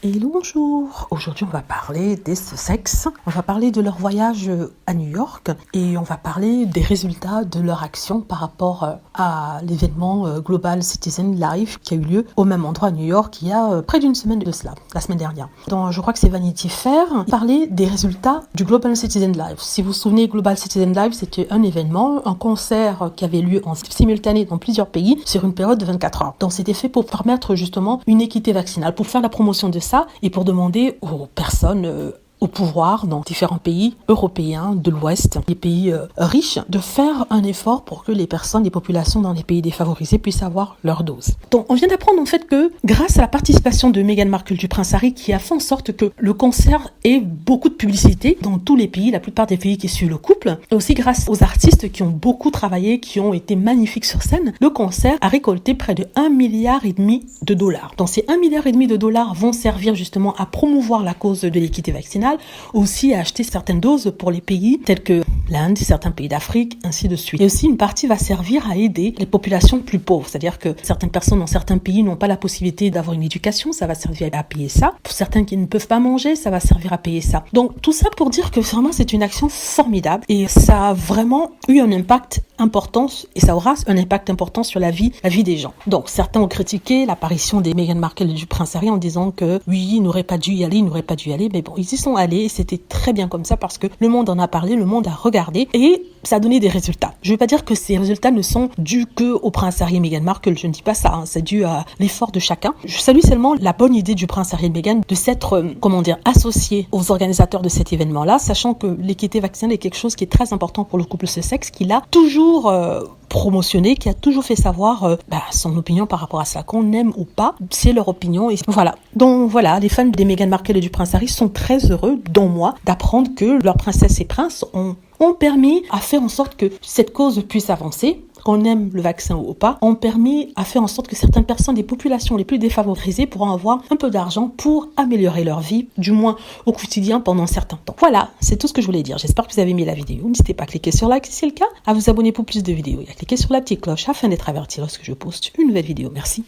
Et bonjour. Aujourd'hui, on va parler des Sussex. On va parler de leur voyage à New York et on va parler des résultats de leur action par rapport à l'événement Global Citizen Live qui a eu lieu au même endroit à New York il y a près d'une semaine de cela, la semaine dernière. Donc, je crois que c'est Vanity Fair. Parler des résultats du Global Citizen Live. Si vous vous souvenez, Global Citizen Live, c'était un événement, un concert qui avait lieu en simultané dans plusieurs pays sur une période de 24 heures. Donc, c'était fait pour permettre justement une équité vaccinale, pour faire la promotion de ça et pour demander aux personnes au pouvoir dans différents pays européens de l'Ouest, les pays riches, de faire un effort pour que les personnes, les populations dans les pays défavorisés puissent avoir leur dose. Donc, on vient d'apprendre en fait que grâce à la participation de Meghan Markle du Prince Harry, qui a fait en sorte que le concert ait beaucoup de publicité dans tous les pays, la plupart des pays qui suivent le couple, et aussi grâce aux artistes qui ont beaucoup travaillé, qui ont été magnifiques sur scène, le concert a récolté près de 1,5 milliard de dollars. Donc, ces 1,5 milliard de dollars vont servir justement à promouvoir la cause de l'équité vaccinale, aussi à acheter certaines doses pour les pays tels que l'Inde, certains pays d'Afrique, ainsi de suite. Et aussi une partie va servir à aider les populations plus pauvres, c'est-à-dire que certaines personnes dans certains pays n'ont pas la possibilité d'avoir une éducation, ça va servir à payer ça. Pour certains qui ne peuvent pas manger, ça va servir à payer ça. Donc tout ça pour dire que vraiment c'est une action formidable et ça a vraiment eu un impact important et ça aura un impact important sur la vie des gens. Donc certains ont critiqué l'apparition des Meghan Markle et du Prince Harry en disant que oui, ils n'auraient pas dû y aller, mais bon, ils y sont allés et c'était très bien comme ça parce que le monde en a parlé, le monde a regardé et ça a donné des résultats. Je ne veux pas dire que ces résultats ne sont dus que au Prince Harry et Meghan Markle, je ne dis pas ça, c'est dû à l'effort de chacun. Je salue seulement la bonne idée du Prince Harry et Meghan de s'être, associés aux organisateurs de cet événement-là, sachant que l'équité vaccinale est quelque chose qui est très important pour le couple Sussex, qu'il a toujours promotionné, qui a toujours fait savoir son opinion par rapport à ça, qu'on aime ou pas, c'est leur opinion. Et voilà. Donc voilà, les fans des Meghan Markle et du Prince Harry sont très heureux, dont moi, d'apprendre que leurs princesses et princes ont permis à faire en sorte que cette cause puisse avancer, qu'on aime le vaccin ou pas, ont permis à faire en sorte que certaines personnes des populations les plus défavorisées pourront avoir un peu d'argent pour améliorer leur vie, du moins au quotidien pendant un certain temps. Voilà, c'est tout ce que je voulais dire. J'espère que vous avez aimé la vidéo. N'hésitez pas à cliquer sur like si c'est le cas, à vous abonner pour plus de vidéos et à cliquer sur la petite cloche afin d'être averti lorsque je poste une nouvelle vidéo. Merci.